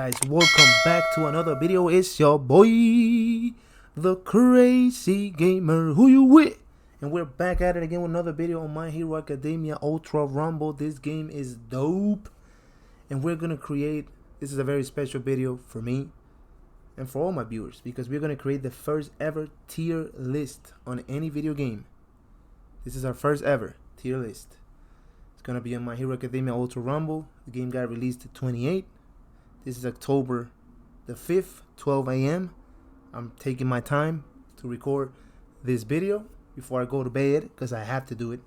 guys, welcome back to another video. It's your boy, the crazy gamer. Who you with? And we're back at it again with another video on My Hero Academia Ultra Rumble. This game is dope, and we're gonna create. This is a very special video for me and for all my viewers because we're gonna create the first ever tier list on any video game. This is our first ever tier list. It's gonna be on My Hero Academia Ultra Rumble. The game got released at 28. This is October the 5th, 12 a.m. I'm taking my time to record this video before I go to bed because I have to do it.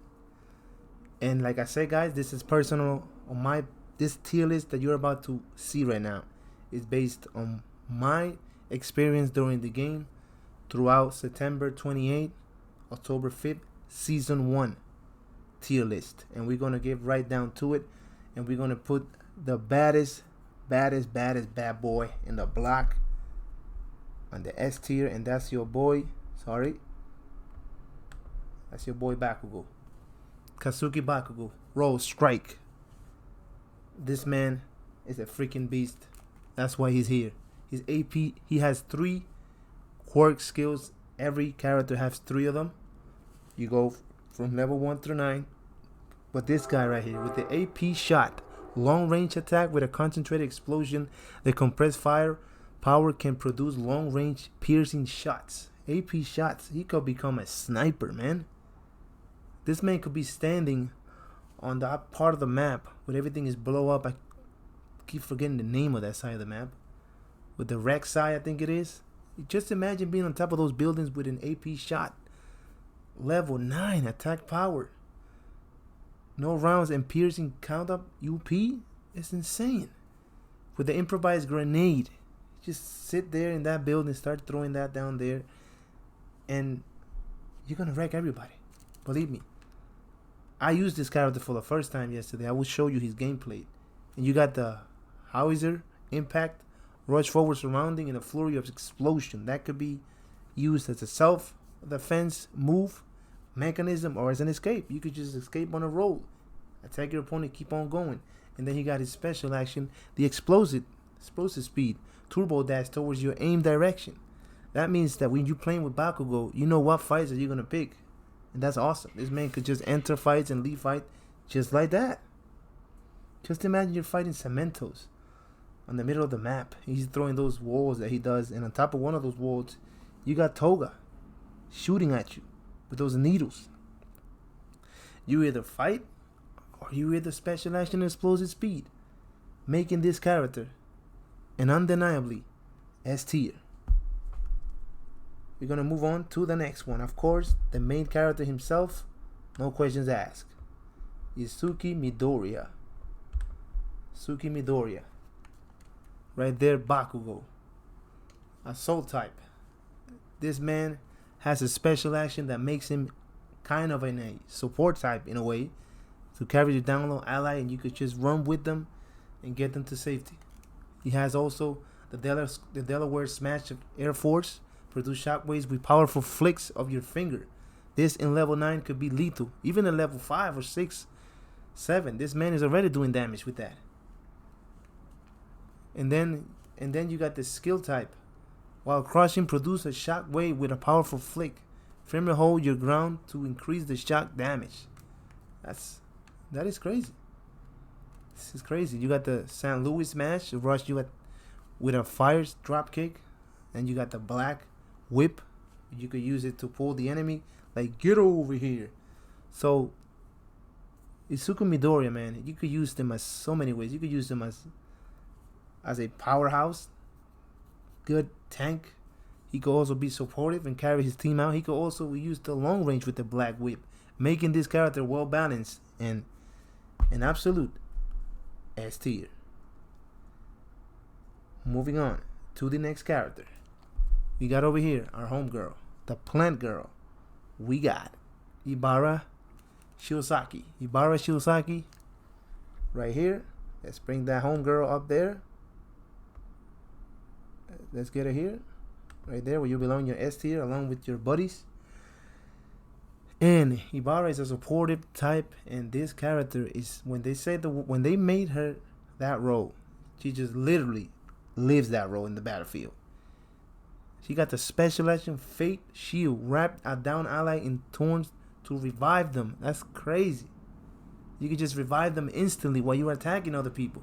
And like I said, guys, this is personal on this tier list that you're about to see right now is based on my experience during the game throughout September 28th, October 5th, Season 1 tier list. And we're going to get right down to it. And we're going to put the baddest bad boy in the block on the S tier, and that's your boy, that's your boy Bakugo. Kazuki Bakugo. Roll strike. This man is a freaking beast. That's why he's here. His AP, he has 3 quirk skills. Every character has 3 of them. You go from level 1 through 9. But this guy right here with the AP shot, long range attack with a concentrated explosion, the compressed fire power can produce long range piercing shots. AP shots. He could become a sniper, man. This man could be standing on that part of the map where everything is blow up. I keep forgetting the name of that side of the map. With the wreck side, I think it is. Just imagine being on top of those buildings with an AP shot. Level 9 attack power. No rounds and piercing count up UP. It's insane. With the improvised grenade, just sit there in that building, start throwing that down there, and you're gonna wreck everybody. Believe me. I used this character for the first time yesterday. I will show you his gameplay. And you got the howitzer, impact, rush forward surrounding, and a flurry of explosion. That could be used as a self-defense move mechanism or as an escape. You could just escape on a roll, attack your opponent, keep on going. And then he got his special action, the explosive speed, turbo dash towards your aim direction. That means that when you're playing with Bakugo, you know what fights that you're gonna pick, and that's awesome. This man could just enter fights and leave fight just like that. Just imagine you're fighting Cementos on the middle of the map. He's throwing those walls that he does, and on top of one of those walls you got Toga shooting at you with those needles. You either fight or you either special action and explosive speed, making this character an undeniably S tier. We're gonna move on to the next one. Of course, the main character himself, no questions asked, is Suki Midoriya. Right there, Bakugo. Assault type. This man has a special action that makes him kind of in a support type in a way to carry the down low ally, and you could just run with them and get them to safety. He has also the Delaware Smash of Air Force, produce shockwaves with powerful flicks of your finger. This in level 9 could be lethal. Even in level 5 or 6, 7, this man is already doing damage with that. And then you got the skill type. While crushing, produce a shockwave with a powerful flick. Firmly hold your ground to increase the shock damage. That is crazy. This is crazy. You got the St. Louis Smash, rush you with a fire drop kick, and you got the black whip. You could use it to pull the enemy, like get over here. So Izuku Midoriya, man, you could use them as so many ways. You could use them as a powerhouse, good tank. He could also be supportive and carry his team out. He could also use the long range with the black whip, making this character well balanced and an absolute S tier. Moving on to the next character. We got over here our homegirl, the plant girl. We got Ivari Shiosaki. Right here. Let's bring that homegirl up there. Let's get her here. Right there where you belong, your S tier, along with your buddies. And Ivari is a supportive type, and this character is when they made her that role, she just literally lives that role in the battlefield. She got the special action Fate Shield. Wrapped a down ally in thorns to revive them. That's crazy. You can just revive them instantly while you're attacking other people.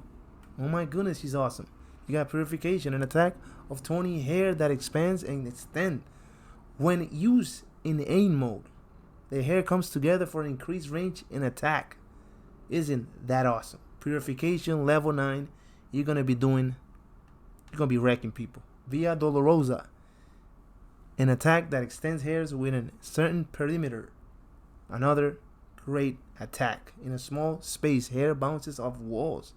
Oh my goodness, she's awesome. You got Purification, an attack of thorny hair that expands and extends. When used in aim mode, the hair comes together for increased range and attack. Isn't that awesome? Purification level 9. You're gonna be wrecking people. Via Dolorosa, an attack that extends hairs within a certain perimeter. Another great attack. In a small space, hair bounces off walls.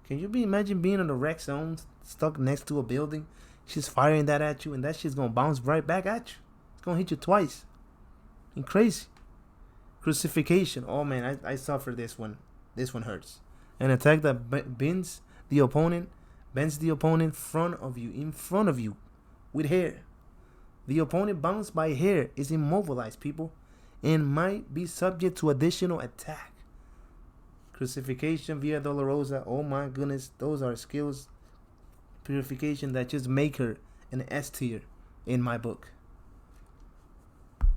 Can you imagine being in the wreck zone, stuck next to a building? She's firing that at you, and that shit's gonna bounce right back at you. It's gonna hit you twice. And crazy. Crucifixion. Oh man, I suffer this one. This one hurts. An attack that bends the opponent in front of you, with hair. The opponent bound by hair is immobilized, people, and might be subject to additional attack. Crucifixion via Dolorosa. Oh my goodness, those are skills. Purification that just make her an S tier in my book.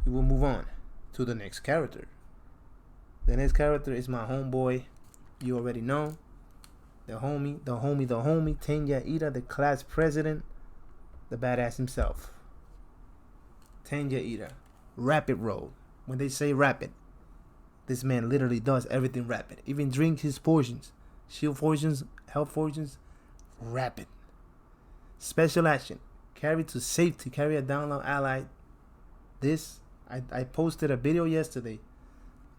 We will move on to the next character. The next character is my homeboy. You already know. The homie, Tenya Ida, the class president, the badass himself. Tenya Ida. Rapid roll. When they say rapid, this man literally does everything rapid. Even drinks his potions. Shield potions, health potions, rapid. Special action. Carry to safety. Carry a download ally. This, I posted a video yesterday,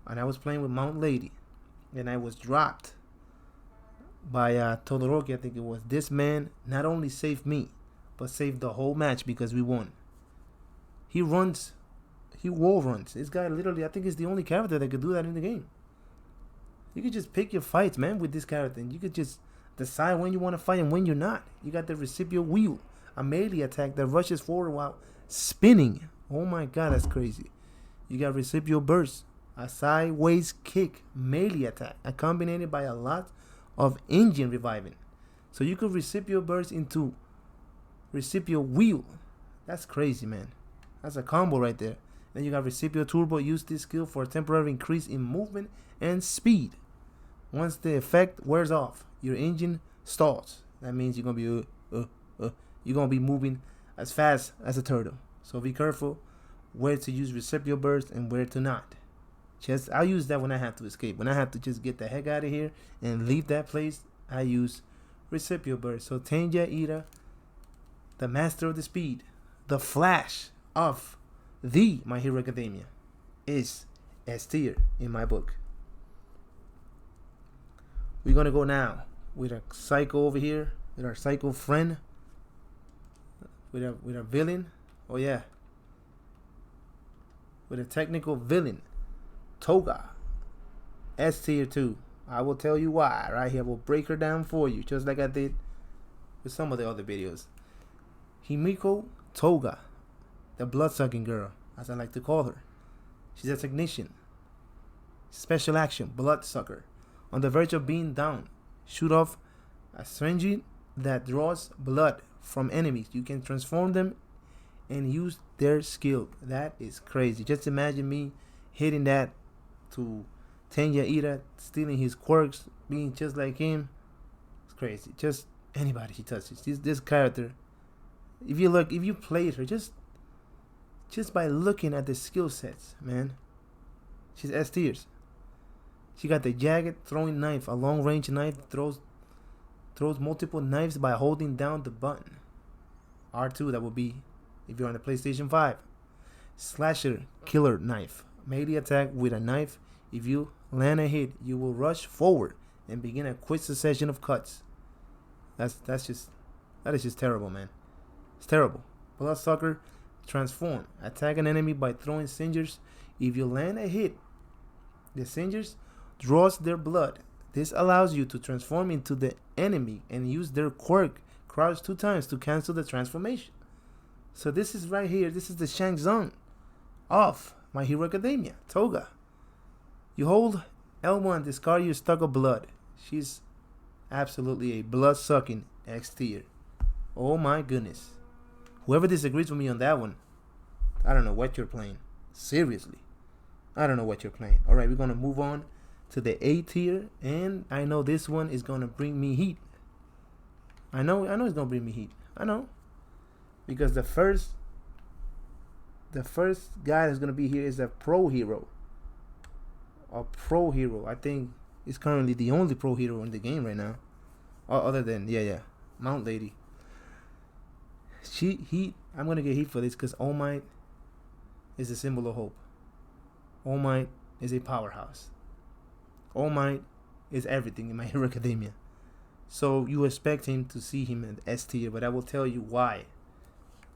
and I was playing with Mount Lady, and I was dropped by Todoroki, I think it was. This man not only saved me, but saved the whole match because we won. He wall runs. This guy literally, I think, is the only character that could do that in the game. You could just pick your fights, man, with this character, and you could just decide when you want to fight and when you're not. You got the Recipio Wheel, a melee attack that rushes forward while spinning. Oh my god, that's crazy. You got Recipio Burst, a sideways kick melee attack, accompanied by a lot of engine reviving. So you could Recipio Burst into Recipio Wheel. That's crazy, man. That's a combo right there. Then you got Recipio Turbo. Use this skill for a temporary increase in movement and speed. Once the effect wears off, your engine stalls. That means you're gonna be moving as fast as a turtle. So be careful where to use Recipio Burst and where to not. I'll use that when I have to escape. When I have to just get the heck out of here and leave that place, I use Recipio Burst. So Tenya Ida, the master of the speed, the Flash of the My Hero Academia, is S tier in my book. We're gonna go now with a psycho over here, with our psycho friend, with a villain. Oh yeah, with a technical villain, Toga, S tier 2. I will tell you why right here. I will break her down for you, just like I did with some of the other videos. Himiko Toga, the blood-sucking girl, as I like to call her. She's a technician. Special action, bloodsucker. On the verge of being down, shoot off a syringe that draws blood from enemies. You can transform them and use their skill. That is crazy. Just imagine me hitting that to Tenya Ida, stealing his quirks, being just like him. It's crazy. Just anybody she touches. This character, if you played her, just by looking at the skill sets, man, she's S tiers. She got the jagged throwing knife, a long range knife, throws multiple knives by holding down the button. R2, that would be if you're on the PlayStation 5. Slasher killer knife, melee attack with a knife. If you land a hit, you will rush forward and begin a quick succession of cuts. That is just terrible, man. It's terrible. Bloodsucker transform. Attack an enemy by throwing singers. If you land a hit, the singers draws their blood. This allows you to transform into the enemy and use their quirk, crouch 2 times to cancel the transformation. So this is right here. This is the Shang Tsung of My Hero Academia, Toga. You hold L1, discard your stock of blood. She's absolutely a blood-sucking X tier. Oh my goodness. Whoever disagrees with me on that one, I don't know what you're playing. Seriously. I don't know what you're playing. Alright, we're going to move on to the A tier. And I know this one is going to bring me heat. I know it's going to bring me heat. I know. Because the first guy that's going to be here is a pro hero. A pro hero. I think is currently the only pro hero in the game right now. Other than, Mount Lady. I'm going to get heat for this because All Might is a symbol of hope. All Might is a powerhouse. All Might is everything in My Hero Academia. So you expect him to see him in S tier, but I will tell you why.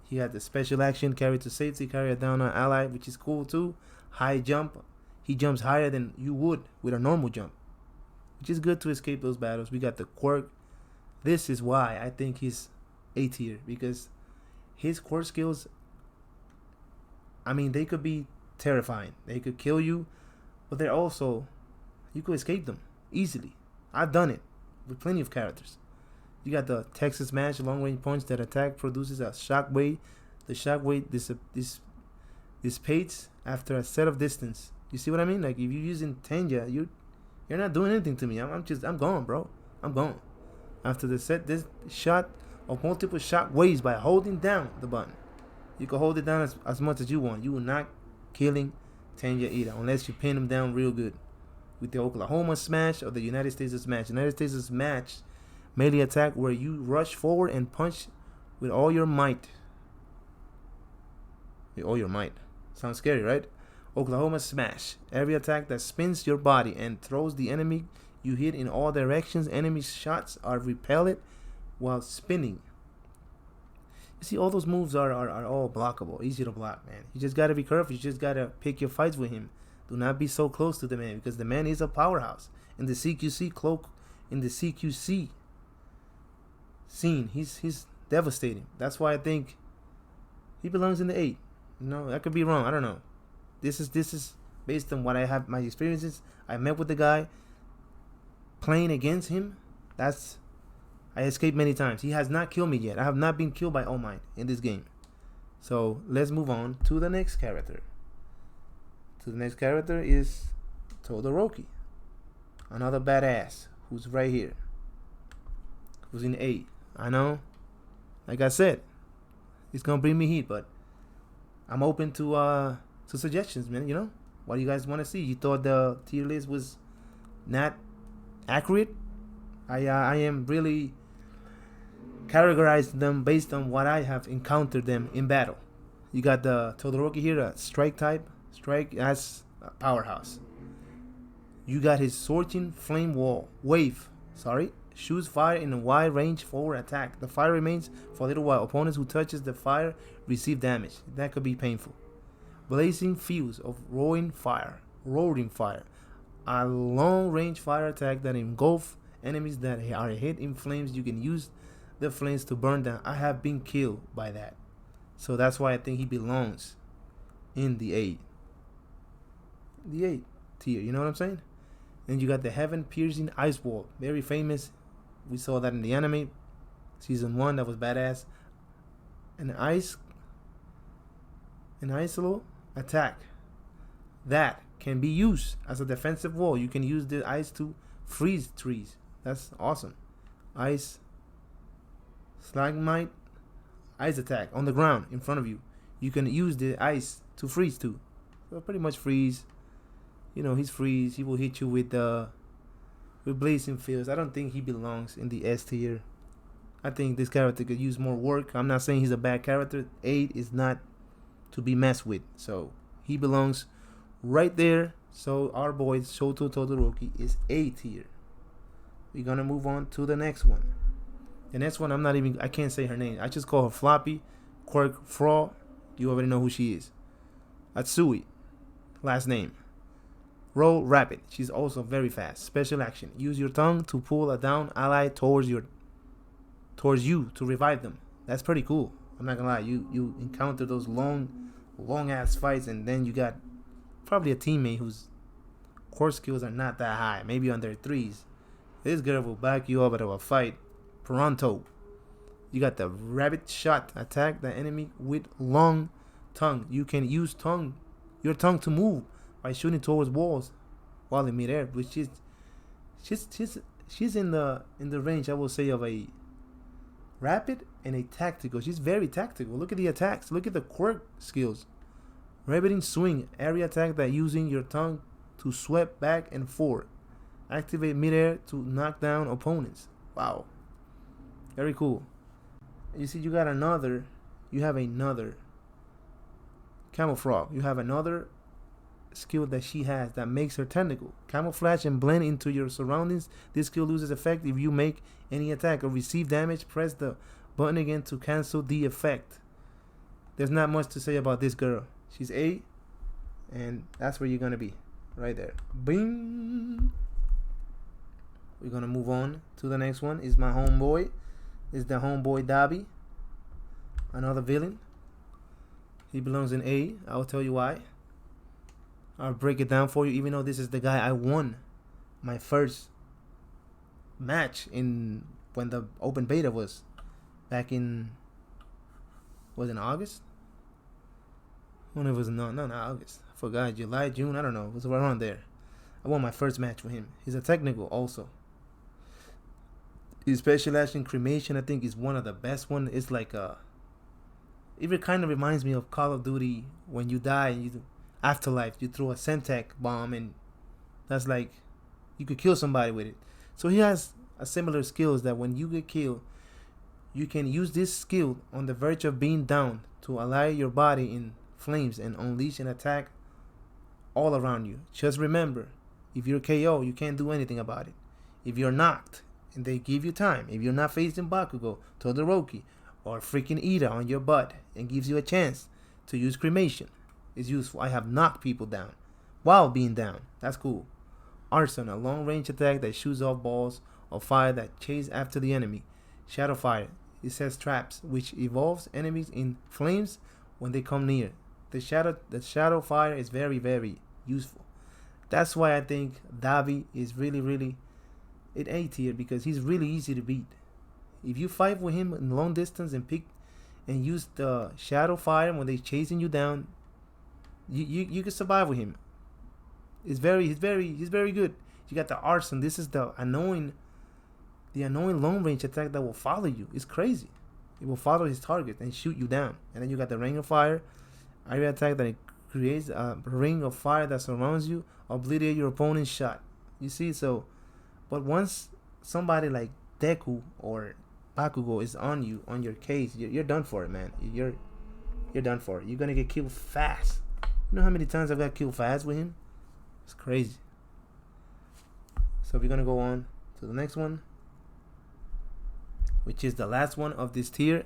He had the special action, carry to safety, carry down an ally, which is cool too. High jump. He jumps higher than you would with a normal jump, which is good to escape those battles. We got the quirk. This is why I think he's A tier, because his quirk skills, I mean, they could be terrifying. They could kill you, but they're also, you could escape them easily. I've done it with plenty of characters. You got the Texas Smash, long range punch that attack produces a shockwave. The shockwave dissipates after a set of distance. You see what I mean? Like if you're using Tenja, you're not doing anything to me. I'm gone, bro. I'm gone. After the set this shot of multiple shock waves by holding down the button. You can hold it down as much as you want. You will not killing Tenja either, unless you pin him down real good. With the Oklahoma Smash or the United States Smash. United States Smash melee attack where you rush forward and punch with all your might. With all your might. Sounds scary, right? Oklahoma Smash. Every attack that spins your body and throws the enemy you hit in all directions. Enemy shots are repelled while spinning. You see, all those moves are all blockable. Easy to block, man. You just got to be careful. You just got to pick your fights with him. Do not be so close to the man, because the man is a powerhouse. In the CQC scene, he's devastating. That's why I think he belongs in the 8. You know, I could be wrong. I don't know. This is based on what I have, my experiences. I met with the guy. Playing against him, I escaped many times. He has not killed me yet. I have not been killed by All Might in this game. So let's move on to the next character. The next character is Todoroki. Another badass who's right here. Who's in 8. I know. Like I said, it's gonna bring me heat, but I'm open to suggestions, man. You know, what do you guys want to see? You thought the tier list was not accurate? I am really categorizing them based on what I have encountered them in battle. You got the Todoroki here, a strike type. Strike as a powerhouse. You got his Sorting Flame Wave. Shoots fire in a wide range forward attack. The fire remains for a little while. Opponents who touches the fire receive damage. That could be painful. Blazing Fuse of Roaring Fire. A long range fire attack that engulfs enemies that are hit in flames. You can use the flames to burn them. I have been killed by that. So that's why I think he belongs in the 8. The 8 tier, you know what I'm saying? And you got the Heaven Piercing Ice Wall, very famous. We saw that in the anime season 1. That was badass. An isolo attack that can be used as a defensive wall. You can use the ice to freeze trees. That's awesome. Ice Slagmite ice attack on the ground in front of you. You can use the ice to freeze too. So pretty much freeze. You know, he's freeze. He will hit you with blazing fields. I don't think he belongs in the S tier. I think this character could use more work. I'm not saying he's a bad character. 8 is not to be messed with. So he belongs right there. So our boy Shoto Todoroki is A tier. We're gonna move on to the next one. The next one, I can't say her name. I just call her Floppy. Quirk Fraw. You already know who she is. Atsui. Last name. Roll Rapid. She's also very fast. Special action. Use your tongue to pull a down ally towards you to revive them. That's pretty cool. I'm not gonna lie. You encounter those long ass fights, and then you got probably a teammate whose core skills are not that high. Maybe on their 3s. This girl will back you up out of a fight. Pronto. You got the rabbit shot. Attack the enemy with long tongue. You can use your tongue to move by shooting towards walls while in midair, which is she's in the range, I will say, of a rapid and a tactical. She's very tactical. Look at the attacks. Look at the quirk skills. Rabbiting swing, area attack that using your tongue to sweep back and forth. Activate midair to knock down opponents. Wow. Very cool. You see, you have another camouflage. You have another skill that she has that makes her technical. Camouflage and blend into your surroundings. This skill loses effect if you make any attack or receive damage. Press the button again to cancel the effect. There's not much to say about this girl. She's A, and that's where you're gonna be, right there. Bing. We're gonna move on to the next one. Is my homeboy. Is the homeboy Dobby, another villain. He belongs in A. I'll tell you why. I'll break it down for you. Even though this is the guy I won my first match in when the open beta was back in, was it August? When it was not August. I forgot. July, June, I don't know. It was around there. I won my first match with him. He's a technical also. His special action cremation, I think, is one of the best one. It's like it kind of reminds me of Call of Duty when you die and you Afterlife. You throw a Semtech bomb and that's like you could kill somebody with it. So he has a similar skills that when you get killed, you can use this skill on the verge of being down to allow your body in flames and unleash an attack all around you. Just remember, if you're KO, you can't do anything about it. If you're knocked and they give you time, if you're not facing Bakugo, Todoroki, or freaking Ida on your butt and gives you a chance to use cremation, it's useful. I have knocked people down while being down. That's cool. Arson, a long range attack that shoots off balls of fire that chase after the enemy. Shadow fire, it says traps, which evolves enemies in flames when they come near. The shadow fire is very, very useful. That's why I think Dobby is really in A tier, because he's really easy to beat. If you fight with him in long distance and use the shadow fire when they're chasing you down, you can survive with him. He's very good. You got the arson. This is the annoying long range attack that will follow you. It's crazy. It will follow his target and shoot you down. And then you got the ring of fire, area attack that it creates a ring of fire that surrounds you, obliterate your opponent's shot. You see, so, but once somebody like Deku or Bakugo is on you, on your case, you're done for it, man. You're done for it. You're gonna get killed fast. You know how many times I've got killed fast with him? It's crazy. So we're gonna go on to the next one, which is the last one of this tier,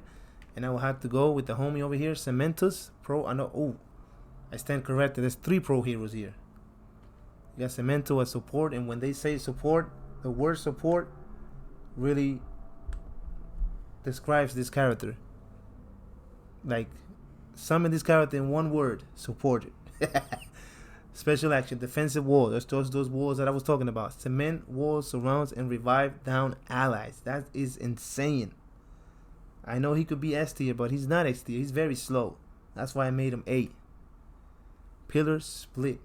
and I will have to go with the homie over here, Cementos Pro. I stand corrected. There's 3 pro heroes here. You got Cementos as support, and when they say support, the word support really describes this character. Like, summon this character in one word: support it. Special action, defensive wall. That's those walls that I was talking about. Cement walls, surrounds, and revive down allies. That is insane. I know he could be S tier, but he's not S tier. He's very slow. That's why I made him A. Pillar split.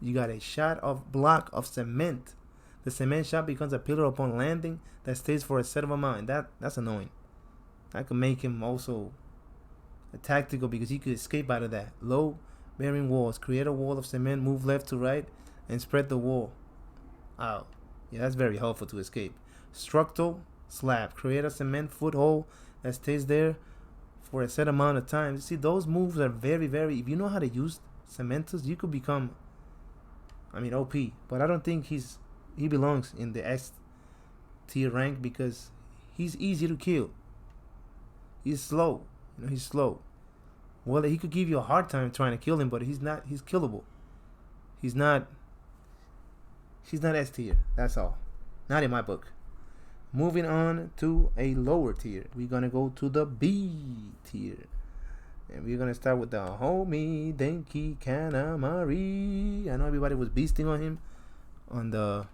You got a shot of block of cement. The cement shot becomes a pillar upon landing that stays for a set of amount. That's annoying. I could make him also a tactical because he could escape out of that. Low bearing walls. Create a wall of cement, move left to right, and spread the wall out. Yeah, that's very helpful to escape. Structural slab. Create a cement foothold that stays there for a set amount of time. You see, those moves are very, if you know how to use Cementos, you could become, OP. But I don't think he belongs in the S tier rank because he's easy to kill. He's slow. He's slow. Well, he could give you a hard time trying to kill him, but he's killable. He's not S tier. That's all. Not in my book. Moving on to a lower tier. We're going to go to the B tier. And we're going to start with the homie Denki Kanamari. I know everybody was beasting on him on the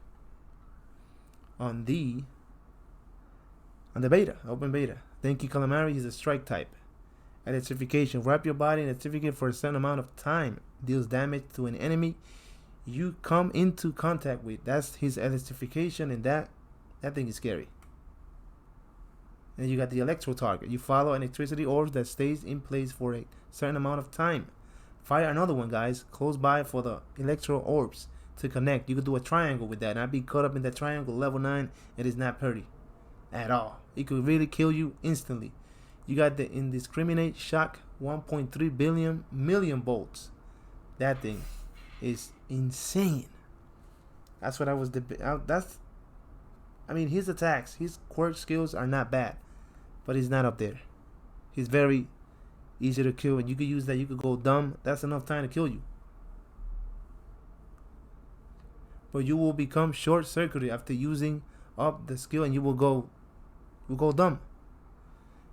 beta, open beta. Denki Calamari, he's a strike type. Electrification. Wrap your body in electrification for a certain amount of time. Deals damage to an enemy you come into contact with. That's his electrification, and that thing is scary. And you got the electro target. You follow an electricity orb that stays in place for a certain amount of time. Fire another one, guys, close by for the electro orbs to connect. You could do a triangle with that. And I'd be caught up in that triangle. Level 9, it is not pretty at all. It could really kill you instantly. You got the indiscriminate shock, 1.3 million bolts. That thing is insane. That's what I was I mean, his attacks, his quirk skills are not bad, but he's not up there. He's very easy to kill, and you could use that. You could go dumb. That's enough time to kill you. But you will become short-circuited after using up the skill, and you will go dumb.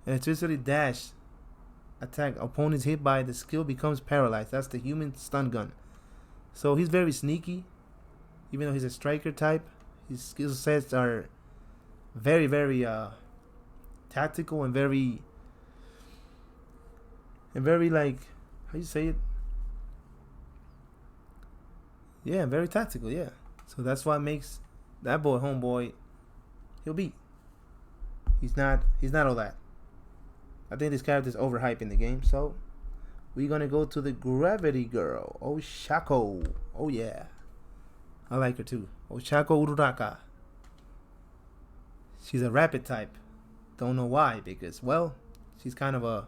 Electricity dash attack. Opponents hit by the skill becomes paralyzed. That's the human stun gun. So he's very sneaky, even though he's a striker type. His skill sets are very, very tactical and very like, how you say it? Yeah, very tactical. Yeah. So that's what makes that boy homeboy. He'll beat. He's not all that. I think this character is overhyped in the game. So we're gonna go to the Gravity Girl, Oshako. Oh yeah, I like her too. Oshako Raka. She's a rapid type. Don't know why, because, well, she's kind of a,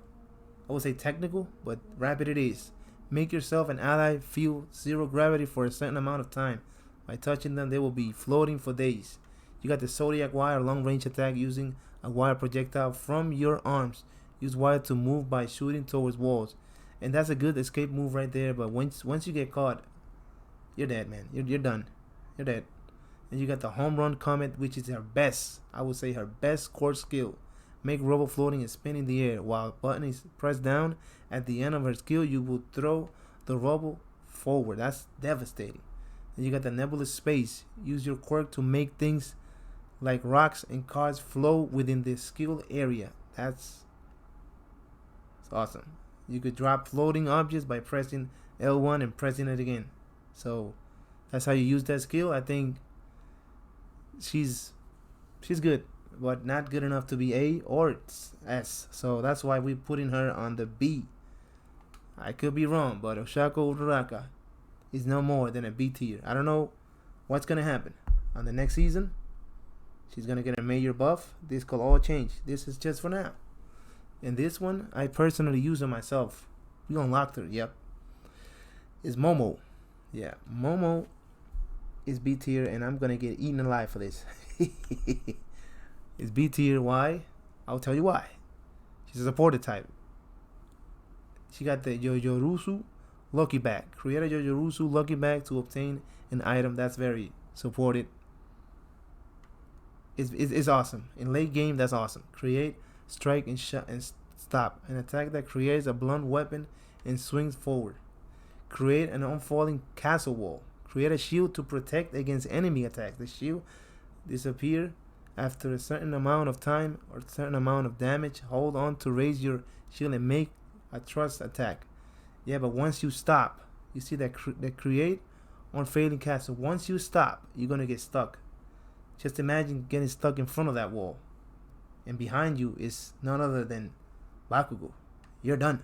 I would say technical, but rapid it is. Make yourself and ally feel zero gravity for a certain amount of time. By touching them, they will be floating for days. You got the Zodiac Wire, long range attack using a wire projectile from your arms. Use wire to move by shooting towards walls. And that's a good escape move right there, but once you get caught, you're dead, man. You're done. You're dead. And you got the Home Run Comet, which is her best, I would say her best core skill. Make rubble floating and spin in the air. While button is pressed down at the end of her skill, you will throw the rubble forward. That's devastating. And you got the Nebulous Space. Use your quirk to make things like rocks and cars flow within the skill area. That's awesome. You could drop floating objects by pressing L1 and pressing it again. So that's how you use that skill. I think she's good, but not good enough to be A or S. So that's why we're putting her on the B. I could be wrong, but Oshako Raka is no more than a B tier. I don't know what's gonna happen on the next season. She's gonna get a major buff. This could all change. This is just for now. And this one, I personally use her myself. We unlocked her. Yep. Is Momo. Yeah, Momo is B tier, and I'm gonna get eaten alive for this. It's B tier. Why? I'll tell you why. She's a supported type. She got the Yoyorusu Lucky Bag. Create a Yoyorusu Lucky Bag to obtain an item that's very supported. It's awesome. In late game, that's awesome. Create, strike, and shot and stop. An attack that creates a blunt weapon and swings forward. Create an unfalling castle wall. Create a shield to protect against enemy attacks. The shield disappears after a certain amount of time or a certain amount of damage. Hold on to raise your shield and make a thrust attack. Yeah, but once you stop, you see that create unfailing castle. Once you stop, you're gonna get stuck. Just imagine getting stuck in front of that wall, and behind you is none other than Bakugo. You're done.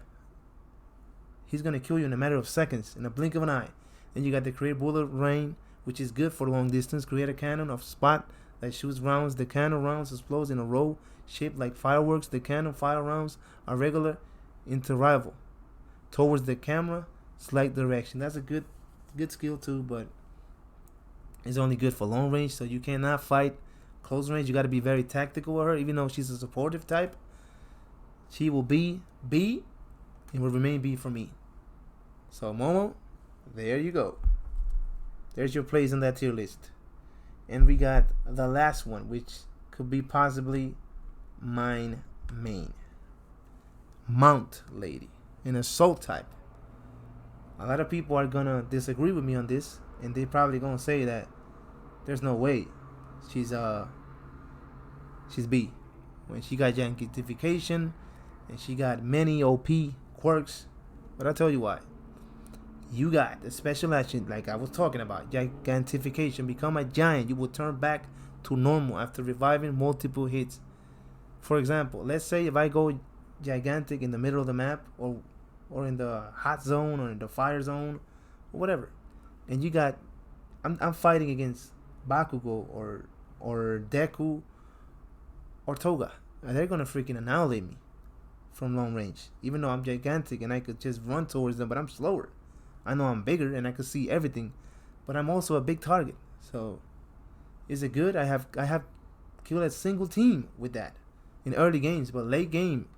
He's gonna kill you in a matter of seconds, in a blink of an eye. Then you got the create bullet rain, which is good for long distance. Create a cannon of spot that shoots rounds. The cannon rounds explodes in a row shaped like fireworks. The cannon fire rounds are regular interval towards the camera slight direction. That's a good skill too, but it's only good for long range, so you cannot fight close range. You got to be very tactical with her. Even though she's a supportive type, she will be B and will remain B for me. So Momo, there you go. There's your place on that tier list. And we got the last one, which could be possibly mine main. Mount Lady, an assault type. A lot of people are gonna disagree with me on this, and they probably gonna say that there's no way she's B. when she got gigantification and she got many OP quirks. But I'll tell you why. You got the special action, like I was talking about, gigantification. Become a giant. You will turn back to normal after reviving multiple hits. For example, let's say if I go gigantic in the middle of the map, or in the hot zone, or in the fire zone, or whatever, and you got, I'm fighting against Bakugo or Deku or Toga, and they're gonna freaking annihilate me from long range, even though I'm gigantic and I could just run towards them, but I'm slower. I know I'm bigger and I can see everything, but I'm also a big target. So, is it good? I have killed a single team with that in early games, but late game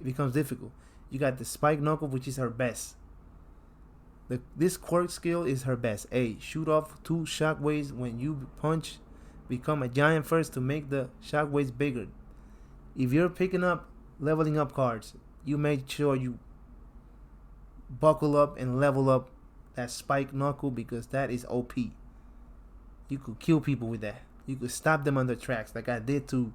it becomes difficult. You got the spike knuckle, which is her best. This quirk skill is her best. Shoot off 2 shockwaves when you punch. Become a giant first to make the shockwaves bigger. If you're picking up leveling up cards, you make sure you buckle up and level up that spike knuckle, because that is OP. You could kill people with that. You could stop them on their tracks, like I did to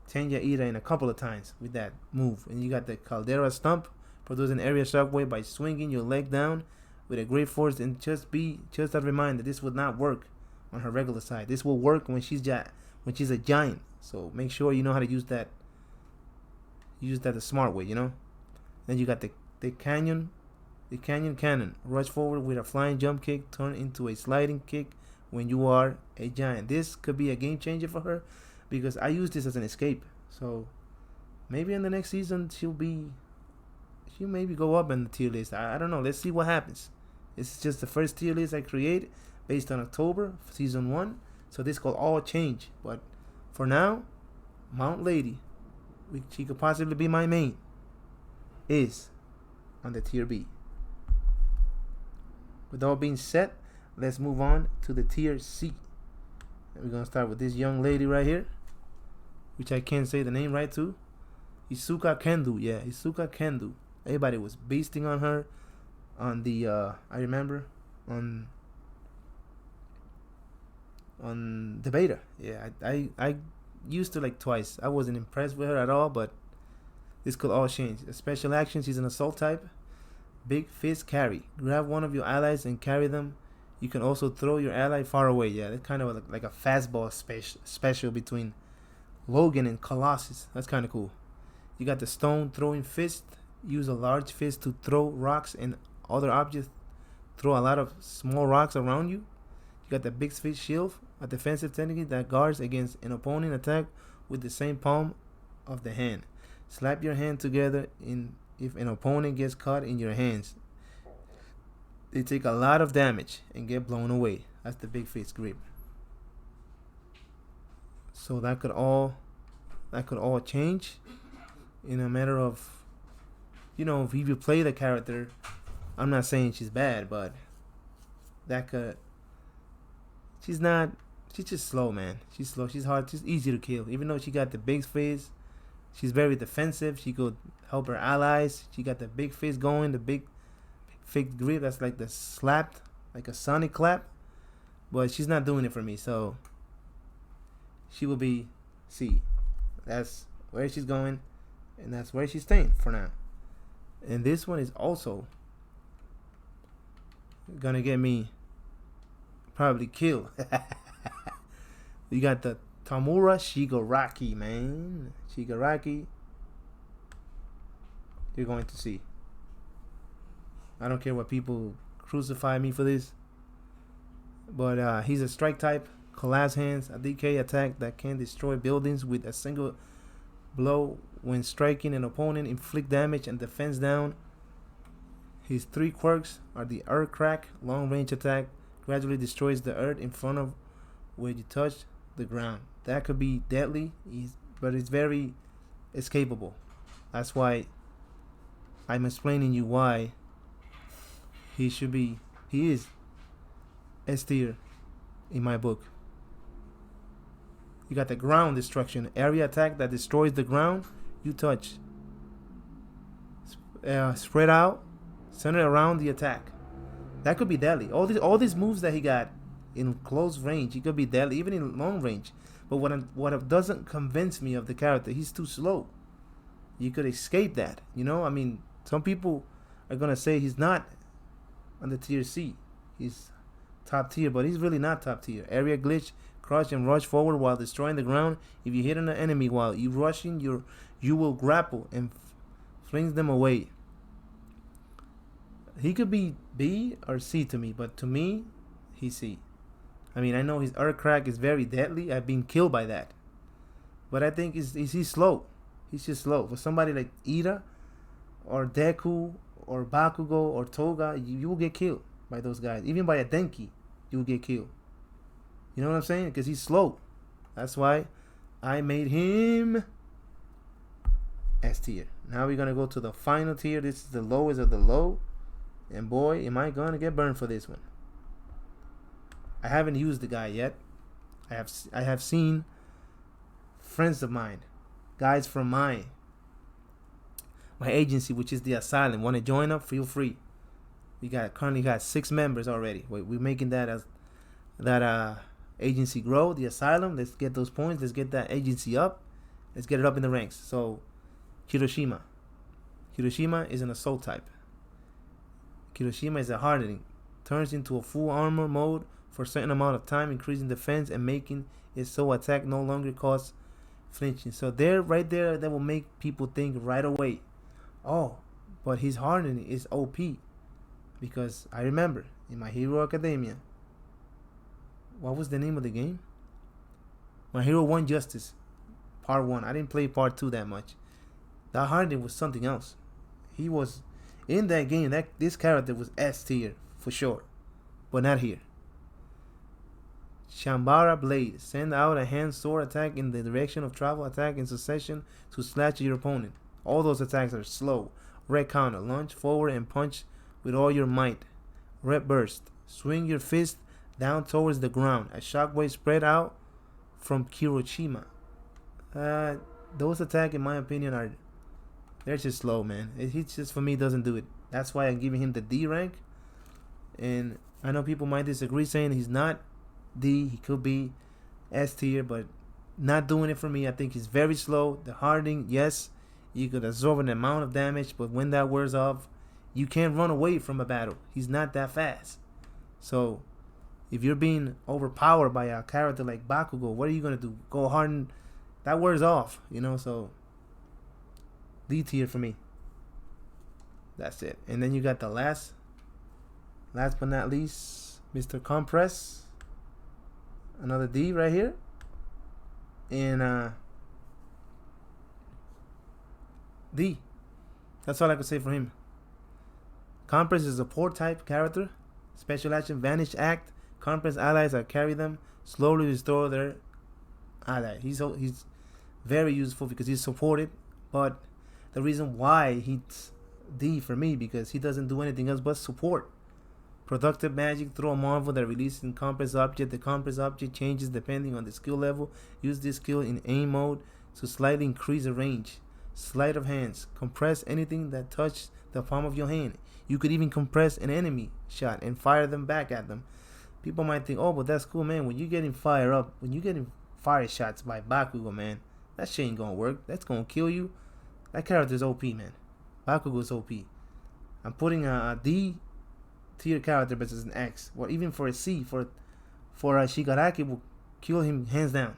Tenya Ida in a couple of times with that move. And you got the Caldera Stump, produce an area shockwave by swinging your leg down with a great force. And just a reminder, this would not work on her regular side. This will work when she's a giant. So make sure you know how to use that. Use that the smart way, you know. Then you got the canyon cannon. Rush forward with a flying jump kick, turn into a sliding kick when you are a giant. This could be a game changer for her, because I use this as an escape. So maybe in the next season she'll maybe go up in the tier list. I don't know. Let's see what happens. It's just the first tier list I create based on October season 1. So this could all change. But for now, Mount Lady, which she could possibly be my main, is on the tier B. With all being said, let's move on to the tier C. And we're gonna start with this young lady right here, which I can't say the name right too. Isuka Kendo. Yeah, Isuka Kendo. Everybody was beasting on her on the I remember on the beta. Yeah, I used to like twice. I wasn't impressed with her at all, but this could all change. A special action, she's an assault type. Big fist carry. Grab one of your allies and carry them. You can also throw your ally far away. Yeah, that's kind of like a fastball special between Logan and Colossus. That's kind of cool. You got the stone throwing fist. Use a large fist to throw rocks and other objects. Throw a lot of small rocks around you. You got the big fist shield, a defensive technique that guards against an opponent attack with the same palm of the hand. Slap your hand together if an opponent gets caught in your hands. They take a lot of damage and get blown away. That's the big fist grip. So that could all change in a matter of, if you play the character. I'm not saying she's bad, but she's just slow, man. She's slow. She's hard. She's easy to kill. Even though she got the big face, she's very defensive. She could help her allies. She got the big face going, the big fake grip. That's like the slapped, like a sonic clap. But she's not doing it for me, so she will be C. That's where she's going, and that's where she's staying for now. And this one is also gonna get me probably killed. You got the Tamura Shigaraki, man. Shigaraki, you're going to see. I don't care what people crucify me for this, but he's a strike type, collapse hands, a DK attack that can destroy buildings with a single blow when striking an opponent, inflict damage and defense down. His 3 quirks are the Earth Crack, long range attack, gradually destroys the earth in front of where you touch the ground. That could be deadly, but it's very escapable. That's why I'm explaining you why he is S tier in my book. You got the ground destruction, area attack that destroys the ground you touch. Spread out, center around the attack. That could be deadly. All these moves that he got in close range, he could be deadly, even in long range. But what doesn't convince me of the character, he's too slow. You could escape that, you know. I mean, some people are gonna say he's not on the tier C. He's top tier, but he's really not top tier. Area glitch, crouch and rush forward while destroying the ground. If you hit an enemy while you rushing, you will grapple and flings them away. He could be B or C to me, but to me, he's C. I mean, I know his earth crack is very deadly. I've been killed by that. But I think he's slow. He's just slow. For somebody like Ida or Deku or Bakugo or Toga, you will get killed by those guys. Even by a Denki, you will get killed. You know what I'm saying? Because he's slow. That's why I made him S tier. Now we're going to go to the final tier. This is the lowest of the low. And boy, am I going to get burned for this one. I haven't used the guy yet. I have seen friends of mine, guys from my agency, which is the Asylum, want to join up, feel free. We currently got 6 members already. We're making that agency grow, the Asylum. Let's get those points. Let's get that agency up. Let's get it up in the ranks. So Hiroshima is an assault type. Hiroshima is a hardening. Turns into a full armor mode for a certain amount of time, increasing defense and making it so attack no longer cause flinching. So right there, that will make people think right away, oh, but his hardening is OP. Because I remember in my Hīrō Academia, what was the name of the game? My Hero 1 Justice, Part 1. I didn't play Part 2 that much. That hardening was something else. He was in that game. This character was S tier for sure, but not here. Shambara Blade. Send out a hand sword attack in the direction of travel. Attack in succession to slash your opponent. All those attacks are slow. Red counter. Launch forward and punch with all your might. Red burst. Swing your fist down towards the ground. A shockwave spread out from Hiroshima. Those attacks, in my opinion, they're just slow, man. He just, for me, doesn't do it. That's why I'm giving him the D rank. And I know people might disagree, saying he's not D. He could be S tier, but not doing it for me. I think he's very slow. The hardening, yes, you could absorb an amount of damage, but when that wears off, you can't run away from a battle. He's not that fast. So if you're being overpowered by a character like Bakugo, what are you gonna do? Go harden? That wears off, you know. So D tier for me. That's it. And then you got the last but not least, Mr. Compress. Another D right here. And D. That's all I could say for him. Compress is a support type character. Special action, Vanish Act. Compress allies that carry them slowly restore their ally. He's very useful because he's supported. But the reason why he's D for me, because he doesn't do anything else but support. Productive magic, throw a marvel that releases in compress object. The compress object changes depending on the skill level. Use this skill in aim mode to slightly increase the range. Sleight of hands. Compress anything that touches the palm of your hand. You could even compress an enemy shot and fire them back at them. People might think, oh, but that's cool, man. When you're getting fired up, when you're getting fire shots by Bakugo, man, that shit ain't gonna work. That's gonna kill you. That character's OP, man. Bakugo's OP. I'm putting a D tier character versus an X, or even for a C, for a Shigaraki will kill him hands down.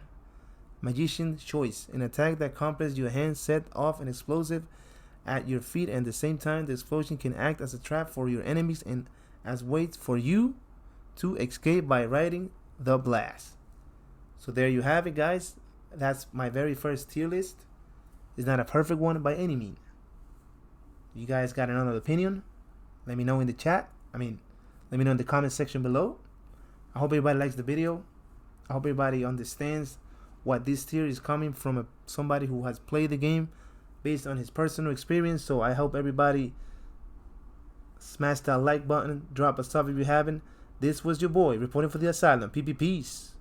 Magician's Choice. An attack that compresses your hand, set off an explosive at your feet, and at the same time the explosion can act as a trap for your enemies and as waits for you to escape by riding the blast. So there you have it, guys. That's my very first tier list. It's not a perfect one by any means. You guys got another opinion? Let me know in the chat. Let me know in the comment section below. I hope everybody likes the video. I hope everybody understands what this tier is coming from somebody who has played the game based on his personal experience. So I hope everybody smash that like button, drop a sub if you haven't. This was your boy reporting for the Asylum. Peace.